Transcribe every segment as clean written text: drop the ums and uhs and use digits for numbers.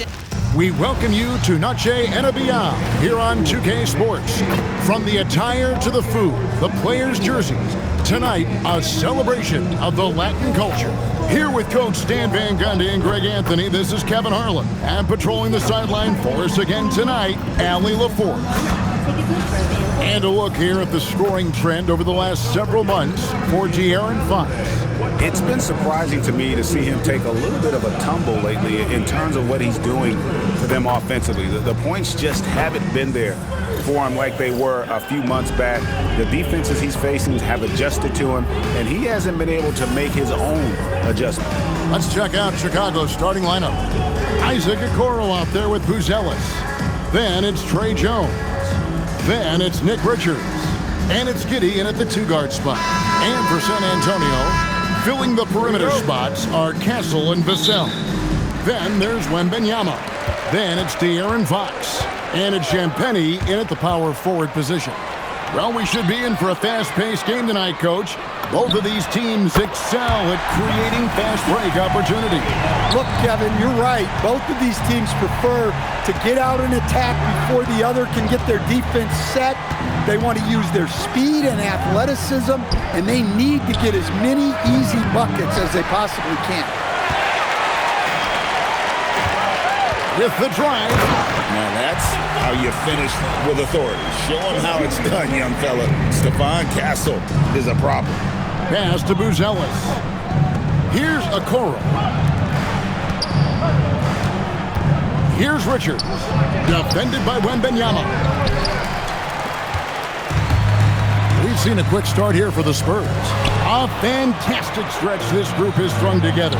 possession. We welcome you to Noche and Beyond here on 2K Sports. From the attire to the food, the players' jerseys, tonight a celebration of the Latin culture. Here with Coach Stan Van Gundy and Greg Anthony, this is Kevin Harlan. And patrolling the sideline for us again tonight, Allie LaForce. And a look here at the scoring trend over the last several months for De'Aaron Fox. It's been surprising to me to see him take a little bit of a tumble lately in terms of what he's doing for them offensively. The points just haven't been there for him like they were a few months back. The defenses he's facing have adjusted to him, and he hasn't been able to make his own adjustment. Let's check out Chicago's starting lineup. Isaac Okoro out there with Buzelis. Then it's Trey Jones. Then it's Nick Richards. And it's Giddey in at the two-guard spot. And for San Antonio, filling the perimeter spots are Castle and Vassell. Then there's Wembanyama. Then it's De'Aaron Fox. And it's Champagnie in at the power forward position. Well, we should be in for a fast-paced game tonight, Coach. Both of these teams excel at creating fast break opportunity. Look, Kevin, you're right. Both of these teams prefer to get out and attack before the other can get their defense set. They want to use their speed and athleticism, and they need to get as many easy buckets as they possibly can. With the drive. Now that's how you finish with authority. Show them how it's done, young fella. Stephon Castle is a problem. Pass to Buzelis. Here's Okoro. Here's Richards. Defended by Wembanyama. We've seen a quick start here for the Spurs. A fantastic stretch this group has strung together.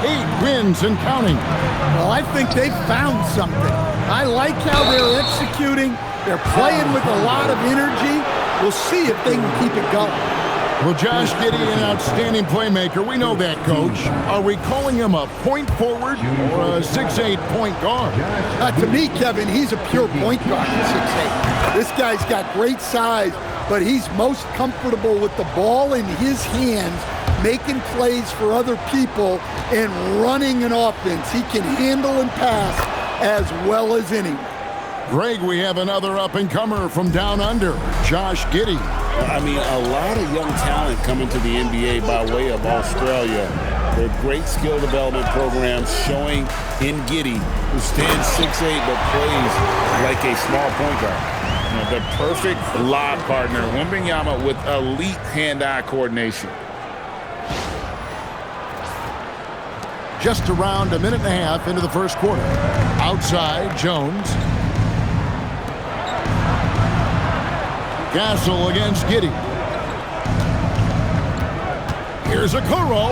8 wins and counting. Well, I think they've found something. I like how they're executing. They're playing with a lot of energy. We'll see if they can keep it going. Well, Josh Giddey, an outstanding playmaker. We know that, Coach. Are we calling him a point forward or a 6'8" point guard? To me, Kevin, he's a pure point guard at 6'8". This guy's got great size, but he's most comfortable with the ball in his hands, making plays for other people and running an offense. He can handle and pass as well as anyone. Greg, we have another up-and-comer from down under, Josh Giddey. I mean, a lot of young talent coming to the NBA by way of Australia. They're great skill development programs showing in Giddey, who stands 6'8" but plays like a small point guard. You know, the perfect lob partner, Wembanyama, with elite hand-eye coordination. Just around a minute and a half into the first quarter. Outside, Jones. Castle against Giddey. Here's Okoro,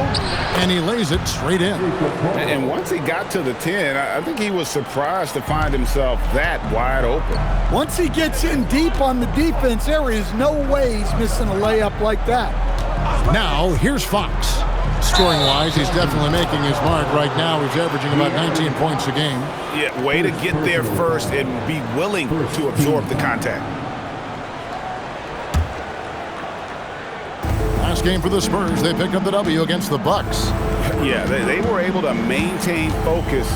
and he lays it straight in. And once he got to the 10, I think he was surprised to find himself that wide open. Once he gets in deep on the defense, there is no way he's missing a layup like that. Now, here's Fox. Scoring-wise, he's definitely making his mark right now. He's averaging about 19 points a game. Yeah, way to get there first and be willing to absorb the contact. Last game for the Spurs, they pick up the W against the Bucks. Yeah, they were able to maintain focus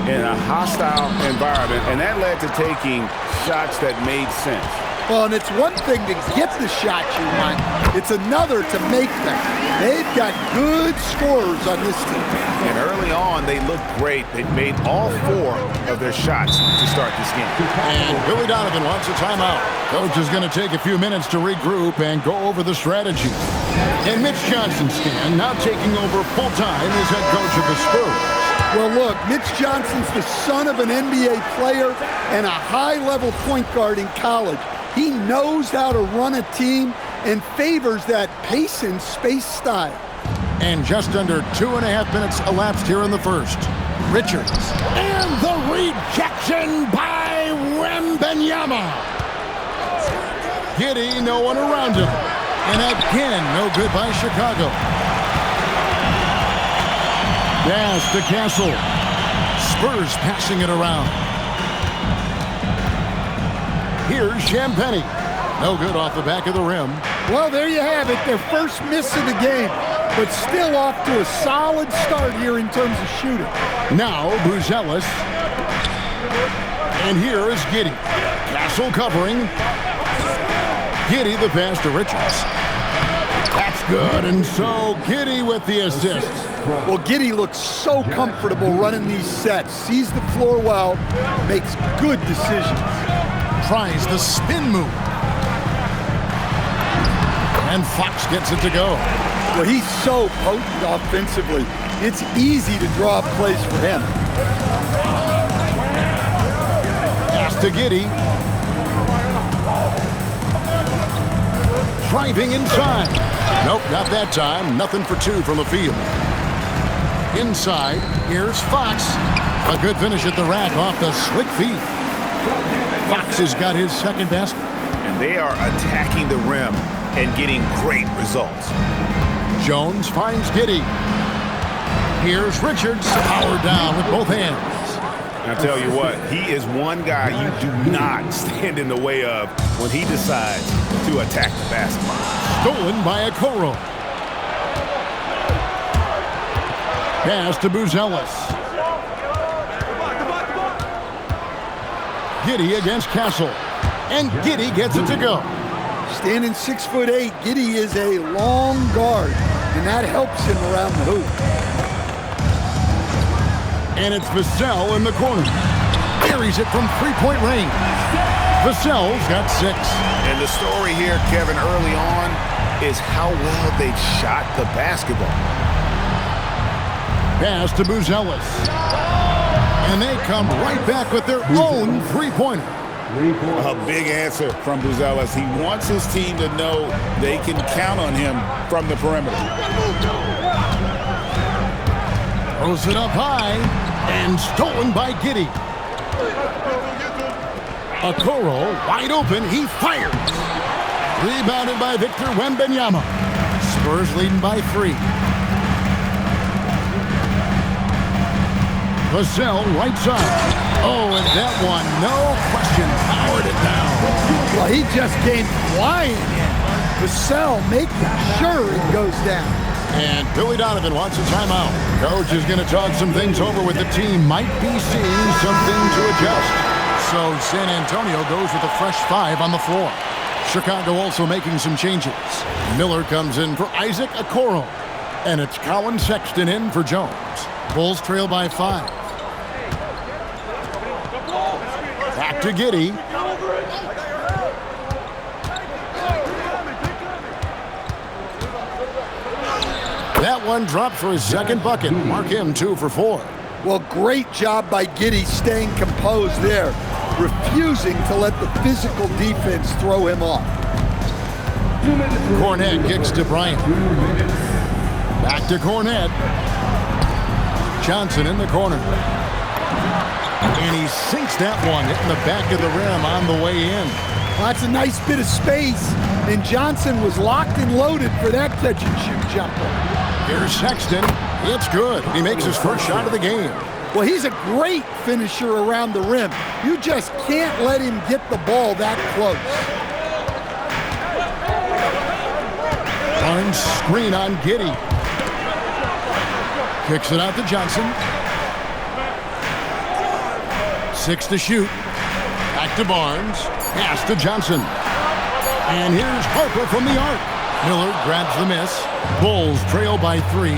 in a hostile environment, and that led to taking shots that made sense. Well, and it's one thing to get the shots you want. It's another to make them. They've got good scorers on this team. And early on, they looked great. They made all 4 of their shots to start this game. And Billy Donovan wants a timeout. Coach is going to take a few minutes to regroup and go over the strategy. And Mitch Johnson's Stan now taking over full-time as head coach of the Spurs. Well, look, Mitch Johnson's the son of an NBA player and a high-level point guard in college. He knows how to run a team and favors that pace and space style. And just under 2.5 minutes elapsed here in the first. Richards. And the rejection by Wembanyama. Giddey, no one around him. And again, no good by Chicago. Pass to Castle. Spurs passing it around. Here's Champagnie. No good off the back of the rim. Well, there you have it. Their first miss of the game, but still off to a solid start here in terms of shooting. Now, Buzelis. And here is Giddey. Castle covering. Giddey the pass to Richards. That's good, and so Giddey with the assist. Well, Giddey looks so comfortable running these sets. Sees the floor well, makes good decisions. Tries the spin move. And Fox gets it to go. Well, he's so potent offensively. It's easy to draw up plays for him. Pass to Giddey. Driving inside. Nope, not that time. Nothing for two from the field. Inside, here's Fox. A good finish at the rack off the slick feet. Fox has got his second basket. And they are attacking the rim and getting great results. Jones finds Giddey. Here's Richards, powered down with both hands. And I'll tell you what, he is one guy you do not stand in the way of when he decides to attack the basketball. Stolen by Okoro. Pass to Buzelis. Giddey against Castle. And Giddey gets it to go. Standing 6'8", Giddey is a long guard, and that helps him around the hoop. And it's Vassell in the corner. Buries it from three-point range. Vassell's got 6. And the story here, Kevin, early on is how well they shot the basketball. Pass to Buzelis. And they come right back with their own three-pointer. A big answer from Buzelis. He wants his team to know they can count on him from the perimeter. Throws it up high and stolen by Giddey. Okoro wide open. He fires. Rebounded by Victor Wembanyama. Spurs leading by 3. Vassell right side. Oh, and that one, no question, powered it down. Well, he just came flying in. Vassell making sure it goes down. And Billy Donovan wants a timeout. Coach is going to talk some things over with the team. Might be seeing something to adjust. So San Antonio goes with a fresh 5 on the floor. Chicago also making some changes. Miller comes in for Isaac Okoro. And it's Colin Sexton in for Jones. Bulls trail by 5. Back to Giddey. That one dropped for his second bucket. Mark him 2 for 4. Well, great job by Giddey staying composed there, refusing to let the physical defense throw him off. Cornette kicks to Bryant. Back to Cornette. Johnson in the corner. And he sinks that one, hitting the back of the rim on the way in. Well, that's a nice bit of space, and Johnson was locked and loaded for that catch-and-shoot jumper. Here's Sexton. It's good. He makes his first shot of the game. Well, he's a great finisher around the rim. You just can't let him get the ball that close. Barnes screen on Giddey. Kicks it out to Johnson. 6 to shoot. Back to Barnes. Pass to Johnson. And here's Harper from the arc. Miller grabs the miss. Bulls trail by 3.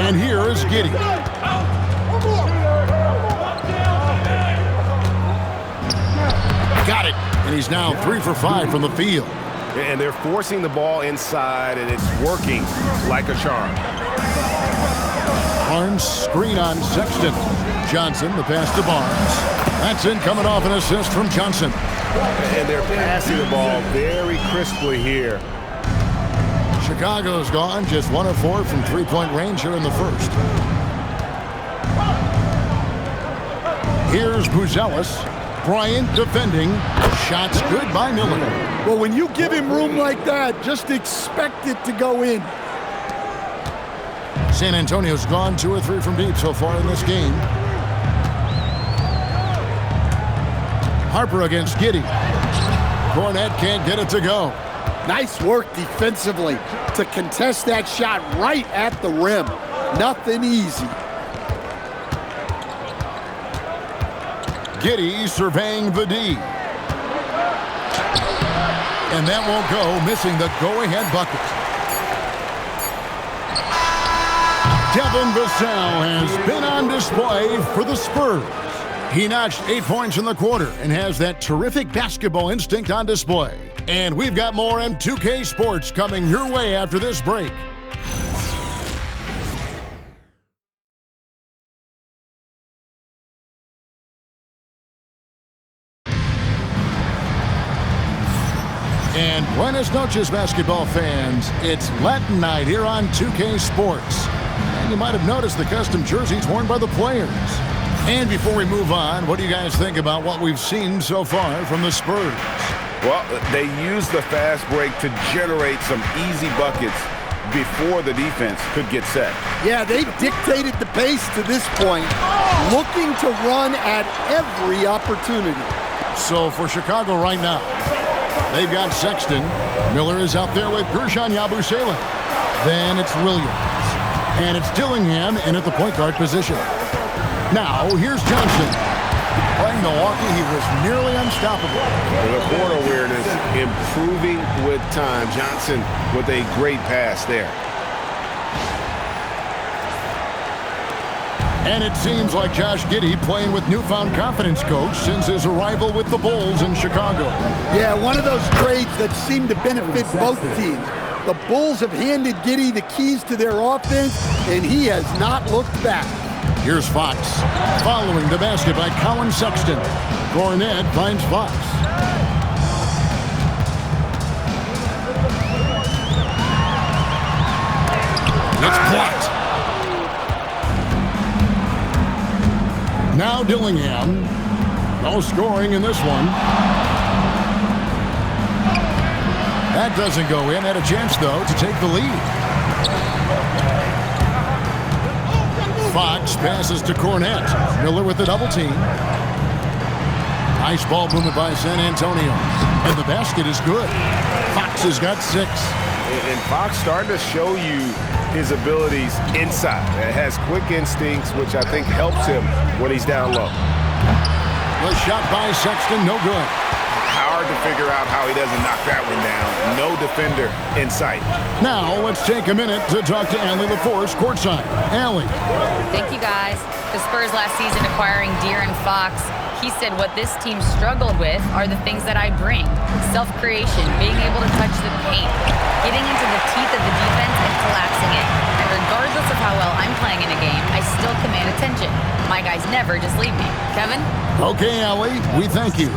And here is Giddey. Got it. And he's now 3 for 5 from the field. And they're forcing the ball inside, and it's working like a charm. Barnes screen on Sexton. Johnson, the pass to Barnes. That's in, coming off an assist from Johnson. And they're passing the ball very crisply here. Chicago's gone just 1 of 4 from three-point range here in the first. Here's Buzelis. Bryant defending. Shots good by Miller. Well, when you give him room like that, just expect it to go in. San Antonio's gone 2 or 3 from deep so far in this game. Harper against Giddey. Cornette can't get it to go. Nice work defensively to contest that shot right at the rim. Nothing easy. Giddey surveying the D. And that won't go, missing the go-ahead bucket. Devin Vassell has been on display for the Spurs. He notched 8 points in the quarter and has that terrific basketball instinct on display. And we've got more M2K Sports coming your way after this break. And buenas noches, basketball fans. It's Latin night here on 2K Sports. And you might have noticed the custom jerseys worn by the players. And before we move on, what do you guys think about what we've seen so far from the Spurs? Well, they used the fast break to generate some easy buckets before the defense could get set. Yeah, they dictated the pace to this point, looking to run at every opportunity. So for Chicago right now, they've got Sexton. Miller is out there with Gershon Yabusele. Then it's Williams. And it's Dillingham in at the point guard position. Now, here's Johnson. Playing Milwaukee, he was nearly unstoppable. The court awareness improving with time. Johnson with a great pass there. And it seems like Josh Giddey playing with newfound confidence, coach, since his arrival with the Bulls in Chicago. Yeah, one of those trades that seem to benefit both teams. The Bulls have handed Giddey the keys to their offense, and he has not looked back. Here's Fox. Following the basket by Colin Sexton. Cornet finds Fox. It's blocked. Now Dillingham. No scoring in this one. That doesn't go in. Had a chance, though, to take the lead. Fox passes to Cornet. Miller with the double team. Nice ball movement by San Antonio. And the basket is good. Fox has got 6. And Fox starting to show you his abilities inside. It has quick instincts, which I think helps him when he's down low. The shot by Sexton, no good. Hard to figure out how he doesn't knock that one down. No defender in sight. Now let's take a minute to talk to Allie LaForce courtside. Allie. Thank you, guys. The Spurs last season acquiring De'Aaron Fox. He said what this team struggled with are the things that I bring. Self-creation, being able to touch the paint, getting into the teeth of the defense and collapsing it. And regardless of how well I'm playing in a game, I still command attention. My guys never just leave me. Kevin? Okay, Allie, we thank you.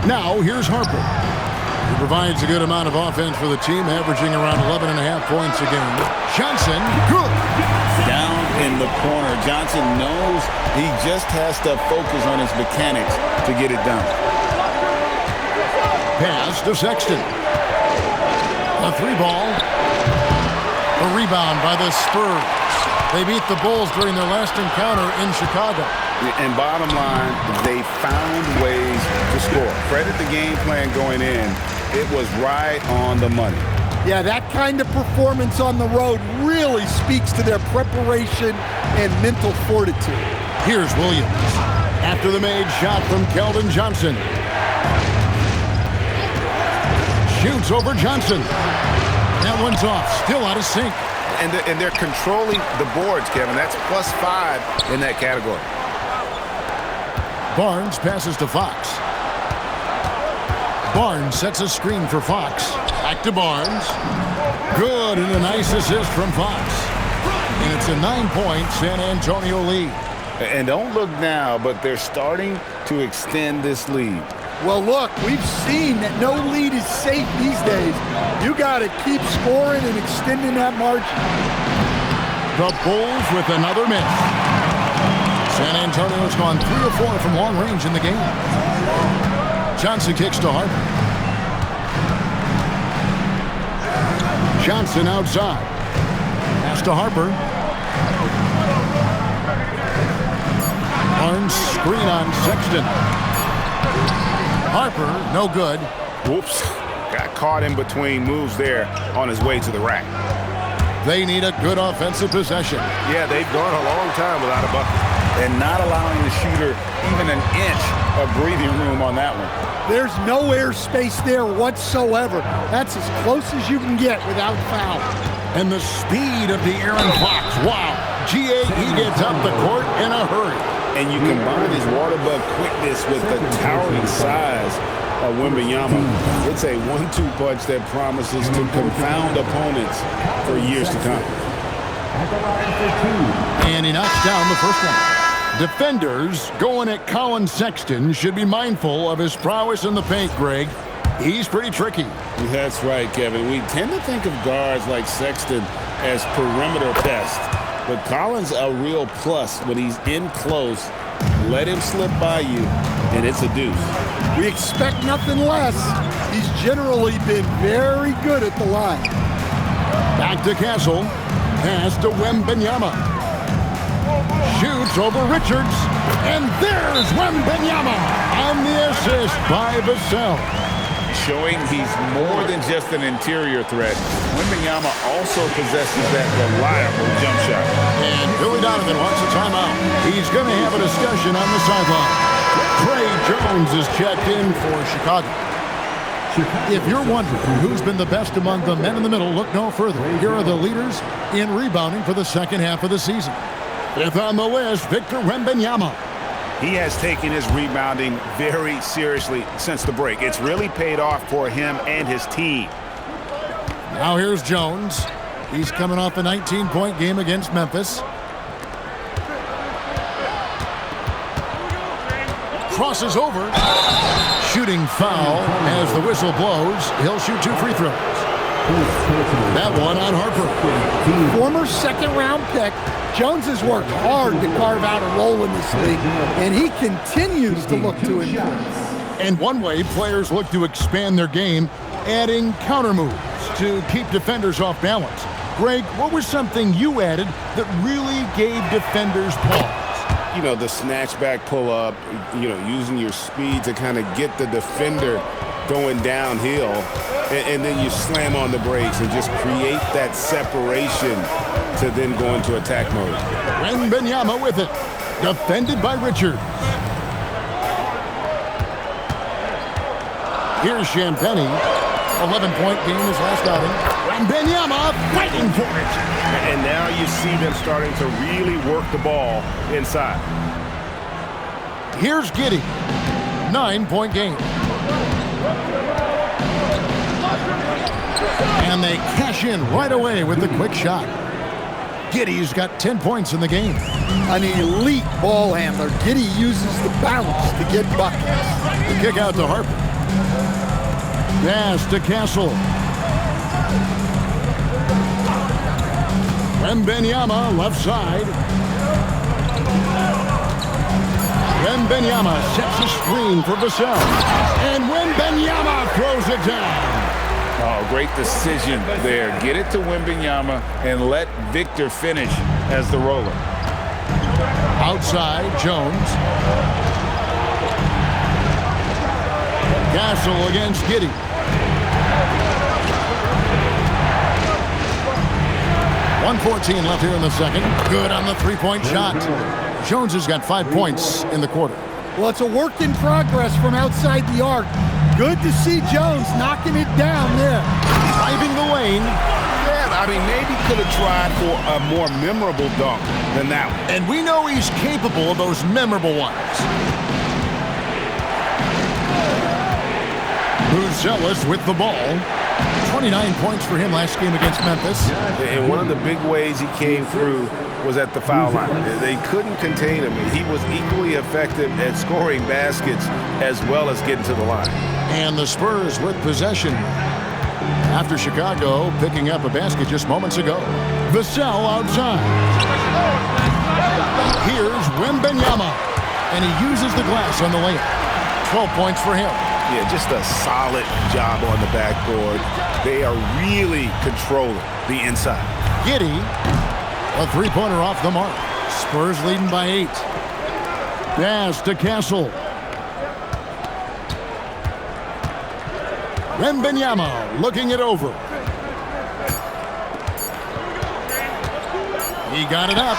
Now, here's Harper. He provides a good amount of offense for the team, averaging around 11.5 points a game. Johnson, good. Down in the corner. Johnson knows he just has to focus on his mechanics to get it done. Pass to Sexton. A 3-ball. A rebound by the Spurs. They beat the Bulls during their last encounter in Chicago. And bottom line, they found ways to score. Credit the game plan going in. It was right on the money. Yeah, that kind of performance on the road really speaks to their preparation and mental fortitude. Here's Williams. After the made shot from Keldon Johnson. Shoots over Johnson. That one's off. Still out of sync. And they're controlling the boards, Kevin. That's +5 in that category. Barnes passes to Fox. Barnes sets a screen for Fox. Back to Barnes. Good, and a nice assist from Fox. And it's a 9-point San Antonio lead. And don't look now, but they're starting to extend this lead. Well, look, we've seen that no lead is safe these days. You got to keep scoring and extending that margin. The Bulls with another miss. San Antonio's gone 3 or 4 from long range in the game. Johnson kicks to Harper. Johnson outside. Pass to Harper. Barnes screen on Sexton. Harper, no good. Whoops. Got caught in between moves there on his way to the rack. They need a good offensive possession. Yeah, they've gone a long time without a bucket. and not allowing the shooter even an inch of breathing room on that one. There's no airspace there whatsoever. That's as close as you can get without foul. And the speed of the Aaron Fox. Wow. He gets up the court in a hurry. And you combine his water bug quickness with the towering size of Wembanyama. It's a 1-2 punch that promises to confound opponents for years to come. And he knocks down the first one. Defenders going at Colin Sexton should be mindful of his prowess in the paint, Greg. He's pretty tricky. That's right, Kevin. We tend to think of guards like Sexton as perimeter pests, but Collins a real plus when he's in close. Let him slip by you, and it's a deuce. We expect nothing less. He's generally been very good at the line. Back to Castle. Pass to Wembanyama. Shoots over Richards. And there's Wembanyama on the assist by Vassell. Showing he's more than just an interior threat. Wembanyama also possesses that reliable jump shot. And Billy Donovan wants a timeout. He's going to have a discussion on the sideline. Trey Jones is checked in for Chicago. If you're wondering who's been the best among the men in the middle, look no further. Here are the leaders in rebounding for the second half of the season. Fifth on the list, Victor Wembanyama. He has taken his rebounding very seriously since the break. It's really paid off for him and his team. Now here's Jones. He's coming off a 19-point game against Memphis. Crosses over. Shooting foul as the whistle blows. He'll shoot 2 free throws. That one on Harper. Former second-round pick, Jones has worked hard to carve out a role in this league, and he continues to look to improve. And one way players look to expand their game, adding counter moves to keep defenders off balance. Greg, what was something you added that really gave defenders pause? You know, the snatch back pull up, you know, using your speed to kind of get the defender going downhill, and then you slam on the brakes and just create that separation to then go into attack mode. Wembanyama with it. Defended by Richards. Here's Champagny. 11-point game his last outing. Wembanyama fighting for it. And now you see them starting to really work the ball inside. Here's Giddey. 9-point game. And they cash in right away with the quick shot. Giddey's got 10 points in the game. An elite ball handler. Giddey uses the bounce to get buckets. The kick out to Harper. Pass to Castle. Wembanyama left side. Wembanyama sets a screen for Vassell. And Wembanyama throws it down. Oh, great decision there. Get it to Wembanyama and let Victor finish as the roller. Outside, Jones. Castle against Giddey. .114 left here in the second. Good on the three-point shot. Jones has got 5 points in the quarter. Well, it's a work in progress from outside the arc. Good to see Jones knocking it down there. Driving the lane. Yeah, I mean, maybe could have tried for a more memorable dunk than that one. And we know he's capable of those memorable ones. Buzelis with the ball. 29 points for him last game against Memphis. And one of the big ways he came through was at the foul line. They couldn't contain him. He was equally effective at scoring baskets as well as getting to the line. And the Spurs with possession after Chicago picking up a basket just moments ago. Vassell outside. Here's Wembanyama. And he uses the glass on the layup. 12 points for him. Yeah, just a solid job on the backboard. They are really controlling the inside. Giddey, a three-pointer off the mark. Spurs leading by 8. Pass to Castle. Wembanyama looking it over. He got it up.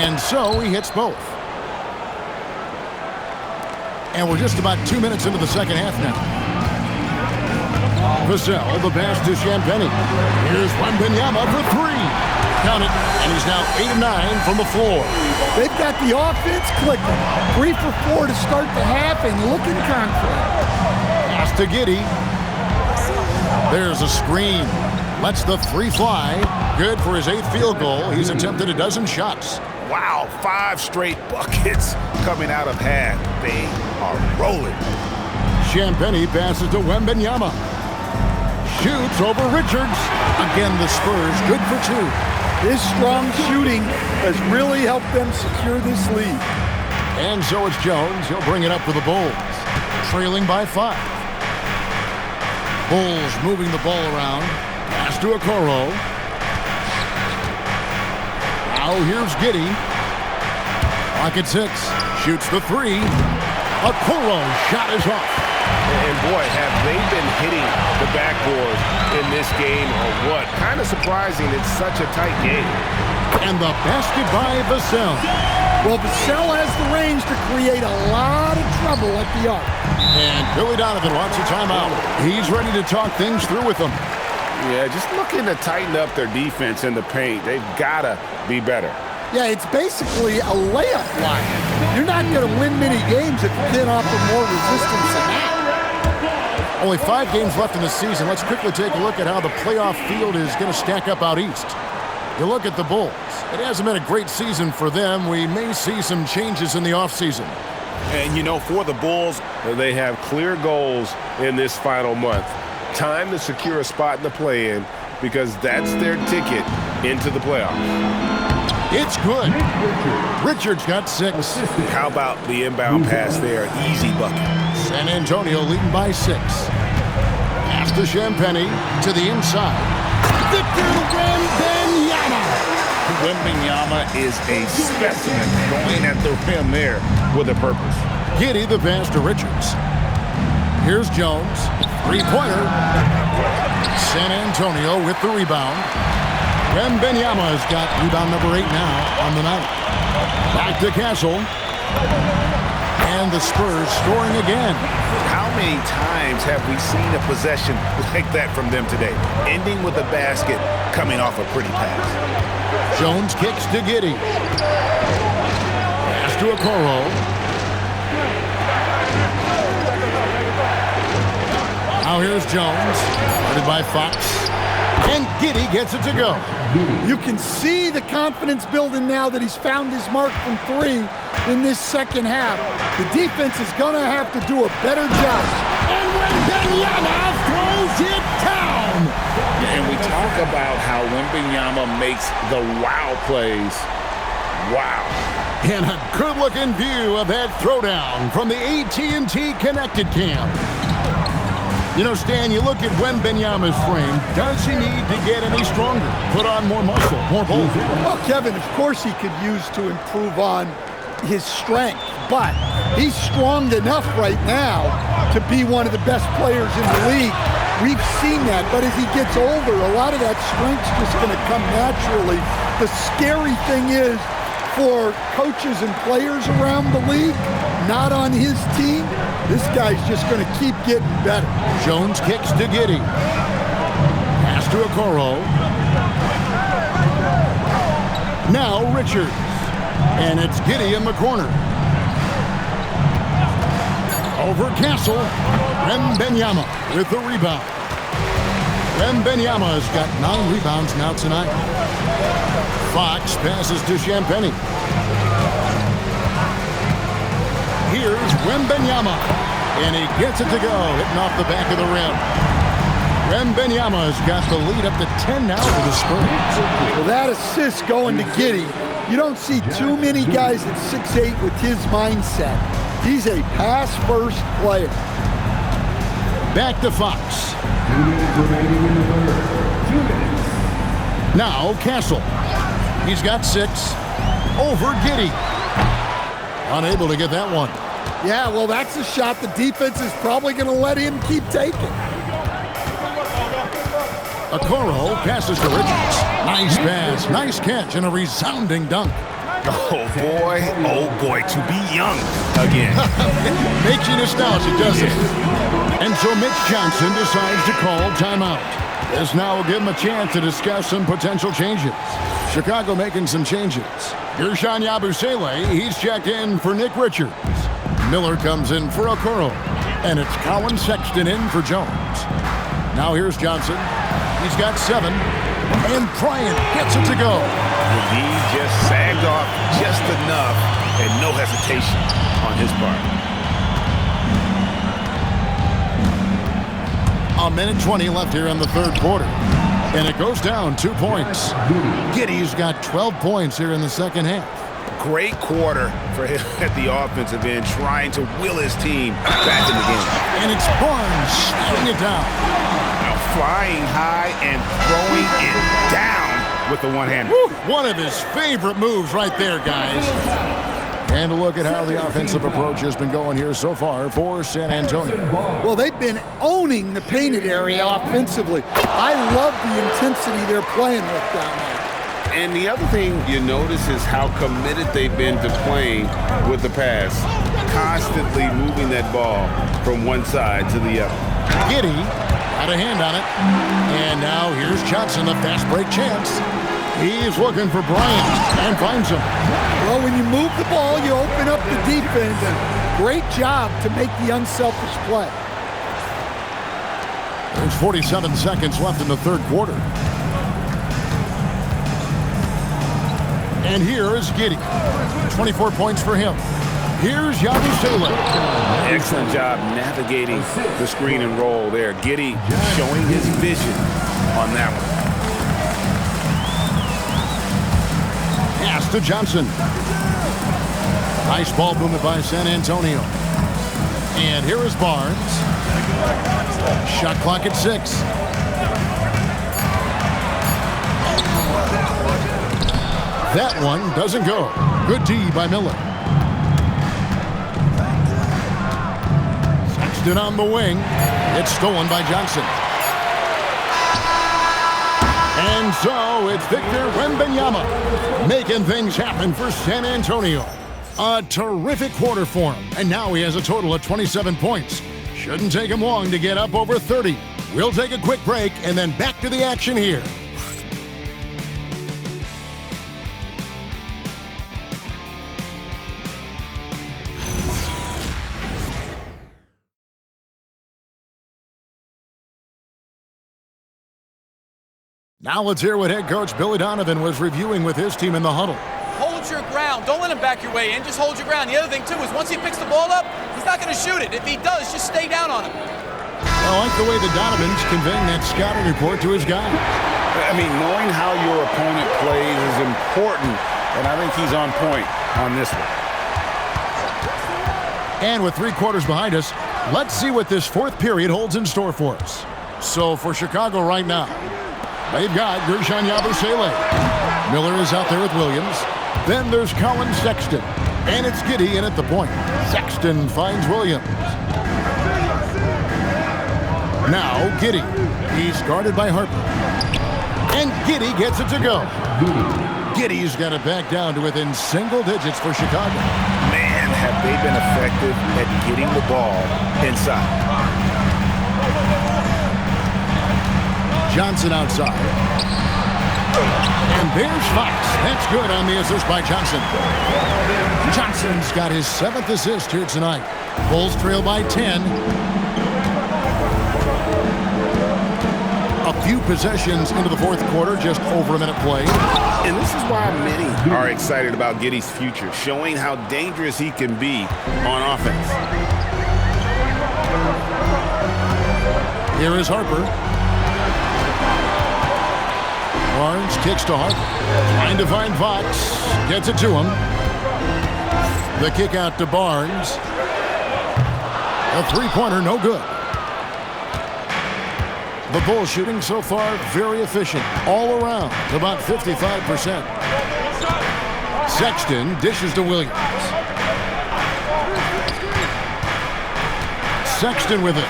And so he hits both. And we're just about 2 minutes into the second half now. Vassell, the pass to Champagny. Here's Wembanyama for three. Count it, and he's now 8 of 9 from the floor. They've got the offense clicking. 3 for 4 to start the half and looking confident. Pass to Giddey. There's a screen. Lets the three fly. Good for his 8th field goal. He's attempted a dozen shots. Wow, 5 straight buckets coming out of half. They are rolling. Champagny passes to Wembanyama. Shoots over Richards. Again, the Spurs good for 2. His strong shooting has really helped them secure this lead. And so it's Jones. He'll bring it up for the Bulls. Trailing by 5. Bulls moving the ball around. Pass to Okoro. Now here's Giddey. Clock at 6. Shoots the 3. Okoro shot is off. And boy, have they been hitting the backboard in this game or what? Kind of surprising it's such a tight game. And the basket by Vassell. Well, Vassell has the range to create a lot of trouble at the arc. And Billy Donovan wants a timeout. He's ready to talk things through with them. Yeah, just looking to tighten up their defense in the paint. They've got to be better. Yeah, it's basically a layup line. You're not going to win many games if you can't offer more resistance than that. Only 5 games left in the season. Let's quickly take a look at how the playoff field is going to stack up out east. You look at the Bulls. It hasn't been a great season for them. We may see some changes in the offseason. And, you know, for the Bulls, they have clear goals in this final month. Time to secure a spot in the play-in because that's their ticket into the playoffs. It's good. Richards got 6. How about the inbound pass there? Easy bucket. San Antonio leading by 6. Pass to Champagny to the inside. Victor Wembanyama. Wembanyama is a specimen going at the rim there with a purpose. Giddey the pass to Richards. Here's Jones. 3-pointer. San Antonio with the rebound. Wembanyama's got rebound number 8 now on the night. Back to Castle. And the Spurs scoring again. How many times have we seen a possession like that from them today? Ending with a basket, coming off a pretty pass. Jones kicks to Giddey. Pass to Okoro. Now here's Jones. Guarded by Fox. And Giddey gets it to go. You can see the confidence building now that he's found his mark from 3 in this second half. The defense is going to have to do a better job. And Wembanyama throws it down. And we talk about how Wembanyama makes the wow plays. Wow. And a good-looking view of that throwdown from the AT&T Connected Cam. You know, Stan, you look at Wembanyama's frame. Does he need to get any stronger? Put on more muscle, more bulk? Well, Kevin, of course he could use to improve on his strength, but he's strong enough right now to be one of the best players in the league. We've seen that, but as he gets older, a lot of that strength's just going to come naturally. The scary thing is, for coaches and players around the league, not on his team, this guy's just going to keep getting better. Jones kicks to Giddey. Pass to Okoro. Now Richards. And it's Giddey in the corner. Over Castle. Wembanyama with the rebound. Wembanyama has got 9 rebounds now tonight. Fox passes to Champagny. Here's Wembanyama. And he gets it to go, hitting off the back of the rim. Wembanyama has got the lead up to 10 now for the Spurs. Well, that assist going to Giddey. You don't see too many guys at 6'8" with his mindset. He's a pass-first player. Back to Fox. 2 minutes remaining in the third. 2 minutes. Now Castle. He's got 6. Over Giddey. Unable to get that one. Yeah, well, that's a shot the defense is probably going to let him keep taking. Okoro passes to Richards. Nice pass, nice catch, and a resounding dunk. Oh boy, to be young again. Makes you nostalgic, doesn't it? And so Mitch Johnson decides to call timeout. This now will give him a chance to discuss some potential changes. Chicago making some changes. Gershon Yabusele, he's checked in for Nick Richards. Miller comes in for Okoro. And it's Colin Sexton in for Jones. Now here's Johnson. He's got 7. And Bryant gets it to go. He just sagged off just enough and no hesitation on his part. A minute 20 left here in the third quarter. And it goes down 2 points. Giddey's got 12 points here in the second half. Great quarter for him at the offensive end, trying to will his team back in the game. And it's Barnes sliding it down. Now flying high and throwing it down with the one-hander. One of his favorite moves right there, guys. And a look at how the offensive approach has been going here so far for San Antonio. Well, they've been owning the painted area offensively. I love the intensity they're playing with down there. And the other thing you notice is how committed they've been to playing with the pass, constantly moving that ball from one side to the other. Giddey had a hand on it. And now here's Johnson, the fast break chance. He's looking for Bryant and finds him. Well, when you move the ball, you open up the defense. Great job to make the unselfish play. There's 47 seconds left in the third quarter. And here is Giddey. 24 points for him. Here's Yabusele. Excellent job navigating the screen and roll there. Giddey showing his vision on that one. Pass to Johnson. Nice ball movement by San Antonio. And here is Barnes. Shot clock at 6. That one doesn't go. Good D by Miller. Sexton on the wing. It's stolen by Johnson. And so it's Victor Wembanyama making things happen for San Antonio. A terrific quarter for him. And now he has a total of 27 points. Shouldn't take him long to get up over 30. We'll take a quick break and then back to the action here. Now let's hear what head coach Billy Donovan was reviewing with his team in the huddle. Hold your ground. Don't let him back your way in. Just hold your ground. The other thing, too, is once he picks the ball up, he's not going to shoot it. If he does, just stay down on him. I like the way the Donovan's conveying that scouting report to his guys. I mean, knowing how your opponent plays is important, and I think he's on point on this one. And with 3 quarters behind us, let's see what this fourth period holds in store for us. So for Chicago right now, they've got Gershon Yabusele. Miller is out there with Williams. Then there's Colin Sexton. And it's Giddey in at the point. Sexton finds Williams. Now Giddey. He's guarded by Harper. And Giddey gets it to go. Giddey's got it back down to within single digits for Chicago. Man, have they been effective at getting the ball inside. Johnson outside. And there's Fox. That's good on the assist by Johnson. Johnson's got his 7th assist here tonight. Bulls trail by 10. A few possessions into the fourth quarter, just over a minute played. And this is why many are excited about Giddey's future, showing how dangerous he can be on offense. Here is Harper. Barnes kicks to Harper. Trying to find Fox. Gets it to him. The kick out to Barnes. A three-pointer, no good. The Bulls shooting so far very efficient. All around, about 55%. Sexton dishes to Williams. Sexton with it.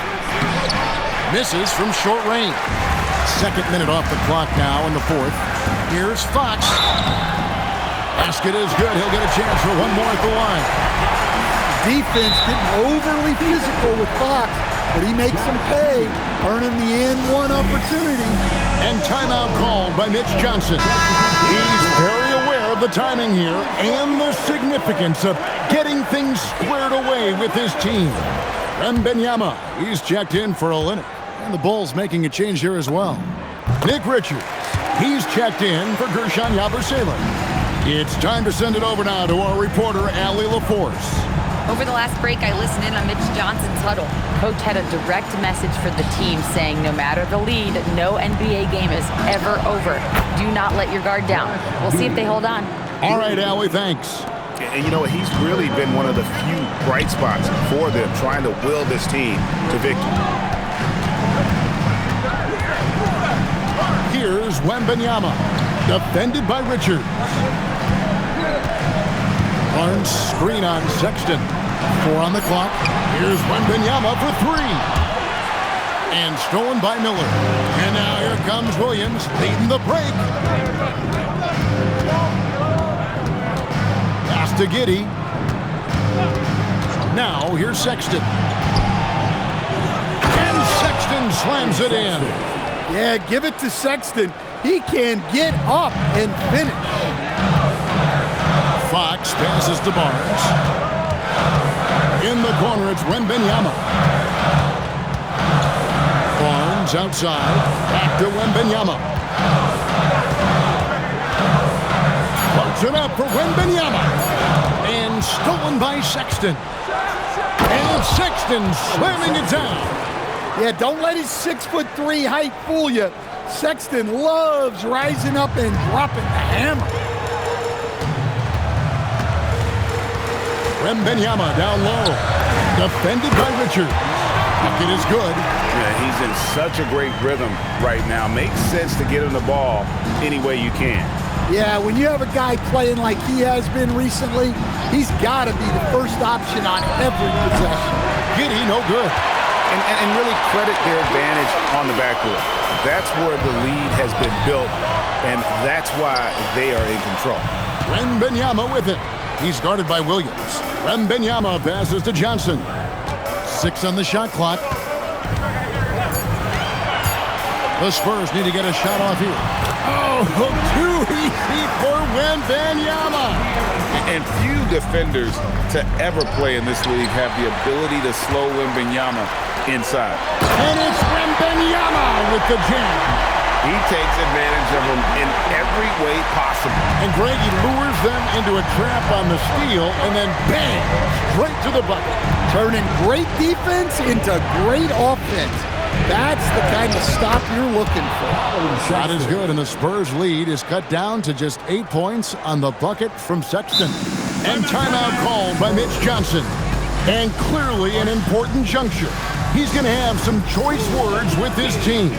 Misses from short range. 2nd minute off the clock now in the fourth. Here's Fox. Basket is good. He'll get a chance for one more at the line. Defense getting overly physical with Fox, but he makes them pay, earning the and one opportunity. And timeout called by Mitch Johnson. He's very aware of the timing here and the significance of getting things squared away with his team. Wembanyama, he's checked in for Olynyk. And the Bulls making a change here as well. Nick Richards, he's checked in for Gershon Yabusele. It's time to send it over now to our reporter, Allie LaForce. Over the last break, I listened in on Mitch Johnson's huddle. Coach had a direct message for the team saying no matter the lead, no NBA game is ever over. Do not let your guard down. We'll see if they hold on. All right, Allie, thanks. And you know, he's really been one of the few bright spots for them, trying to will this team to victory. Here's Wembanyama, defended by Richards. Barnes screen on Sexton. 4 on the clock. Here's Wembanyama for 3. And stolen by Miller. And now here comes Williams leading the break. Pass to Giddey. Now here's Sexton. And Sexton slams it in. Yeah, give it to Sexton. He can get up and finish. Fox passes to Barnes. In the corner, it's Wembanyama. Barnes outside. Back to Wembanyama. Floats it up for Wembanyama. And stolen by Sexton. And Sexton slamming it down. Yeah, don't let his 6'3" height fool you. Sexton loves rising up and dropping the hammer. Wembanyama down low. Defended by Richards. Bucket is good. Yeah, he's in such a great rhythm right now. Makes sense to get him the ball any way you can. Yeah, when you have a guy playing like he has been recently, he's got to be the first option on every possession. Giddey, no good. And really credit their advantage on the backcourt. That's where the lead has been built, and that's why they are in control. Wembanyama with it. He's guarded by Williams. Wembanyama passes to Johnson. 6 on the shot clock. The Spurs need to get a shot off here. Oh, too easy for Wembanyama. And few defenders to ever play in this league have the ability to slow Wembanyama inside. And it's Wembanyama with the jam. He takes advantage of them in every way possible. And Greg, he lures them into a trap on the steal, and then bang, straight to the bucket. Turning great defense into great offense. That's the kind of stop you're looking for. Shot is good, and the Spurs lead is cut down to just 8 points on the bucket from Sexton. And timeout called by Mitch Johnson. And clearly an important juncture. He's going to have some choice words with his team.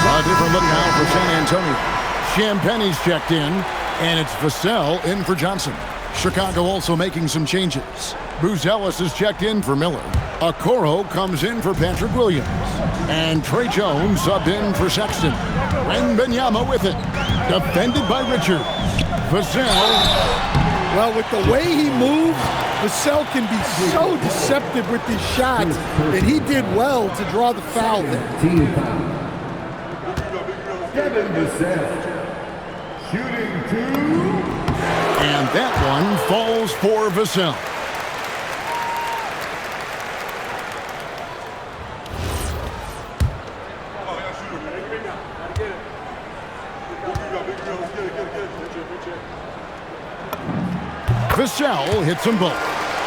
A different look now for San Antonio. Champagne's checked in, and it's Vassell in for Johnson. Chicago also making some changes. Buzelis is checked in for Miller. Okoro comes in for Patrick Williams. And Trey Jones subbed in for Sexton. Wembanyama with it. Defended by Richards. Vassell. Well, with the way he moves, Vassell can be so deceptive with his shots, and he did well to draw the foul there. Team foul. Devin Vassell. Shooting 2. And that one falls for Vassell. Vassell hits them both.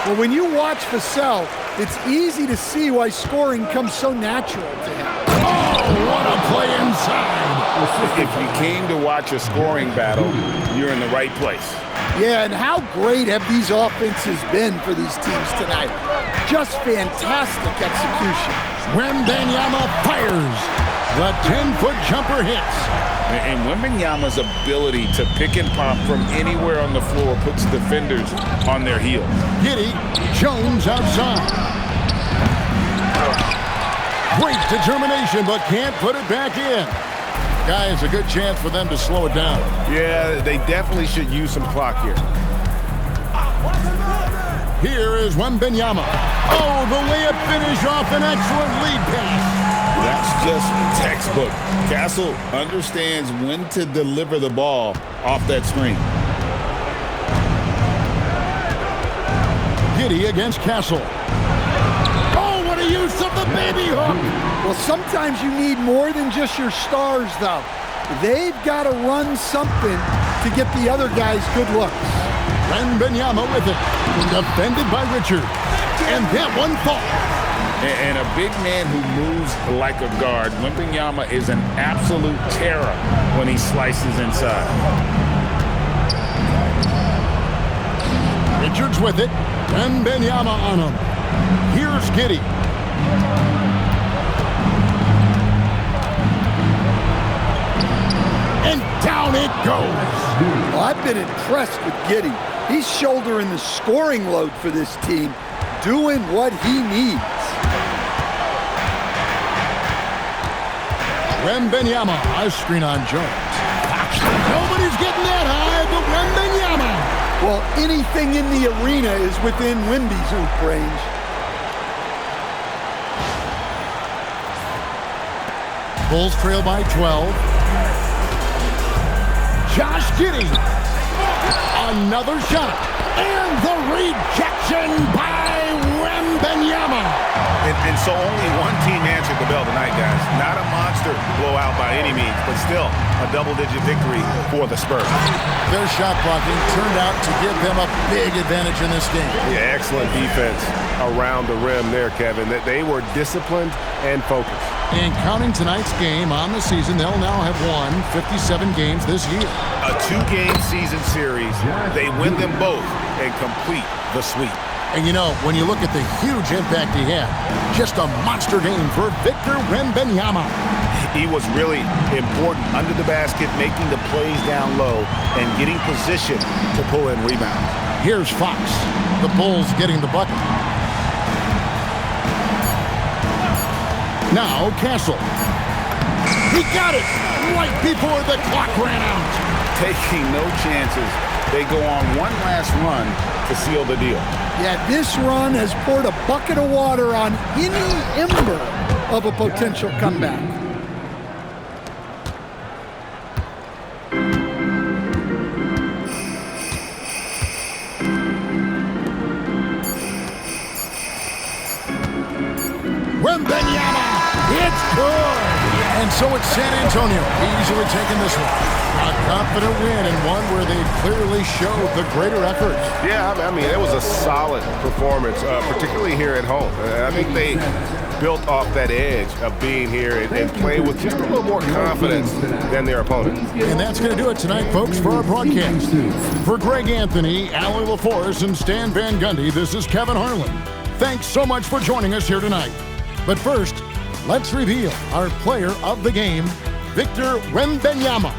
Well, when you watch Vassell, it's easy to see why scoring comes so natural to him. Oh, what a play inside. If you came to watch a scoring battle, you're in the right place. Yeah, and how great have these offenses been for these teams tonight? Just fantastic execution. Wembanyama fires. The 10-foot jumper hits. And Wembanyama's ability to pick and pop from anywhere on the floor puts defenders on their heels. Giddey, Jones outside. Great determination, but can't put it back in. Guys, a good chance for them to slow it down. Yeah, they definitely should use some clock here. Here is Wembanyama. Oh, the layup finish off an excellent lead pass. That's just textbook. Castle understands when to deliver the ball off that screen. Giddey against Castle. Oh, what a use of the baby hook. Well, sometimes you need more than just your stars, though. They've got to run something to get the other guys good looks. Wembanyama with it. Defended by Richard. And that one falls. And a big man who moves like a guard. Wembanyama is an absolute terror when he slices inside. Richards with it. Wembanyama on him. Here's Giddey. And down it goes. Well, I've been impressed with Giddey. He's shouldering the scoring load for this team, doing what he needs. Wembanyama, a screen on Jones. Nobody's getting that high, but Wembanyama. Well, anything in the arena is within Wemby's hoop range. Bulls trail by 12. Josh Giddey. Another shot. And the rejection by Wembanyama. And so only one team answered the bell tonight, guys. Not a monster blowout by any means, but still a double-digit victory for the Spurs. Their shot blocking turned out to give them a big advantage in this game. Yeah, excellent defense around the rim there, Kevin. That they were disciplined and focused. And counting tonight's game on the season, they'll now have won 57 games this year. A 2-game season series. They win them both and complete the sweep. And you know, when you look at the huge impact he had, just a monster game for Victor Wembanyama. He was really important under the basket, making the plays down low and getting position to pull in rebounds. Here's Fox. The Bulls getting the bucket. Now Castle. He got it right before the clock ran out. Taking no chances. They go on one last run to seal the deal. Yeah, this run has poured a bucket of water on any ember of a potential comeback. Wembanyama, it's good. And so it's San Antonio easily taking this one. A confident win and one where they clearly showed the greater effort. Yeah, I mean, it was a solid performance, particularly here at home. I think they built off that edge of being here and playing with just a little more confidence than their opponents. And that's going to do it tonight, folks, for our broadcast. For Greg Anthony, Allie LaForce, and Stan Van Gundy, this is Kevin Harlan. Thanks so much for joining us here tonight. But first, let's reveal our player of the game, Victor Wembanyama.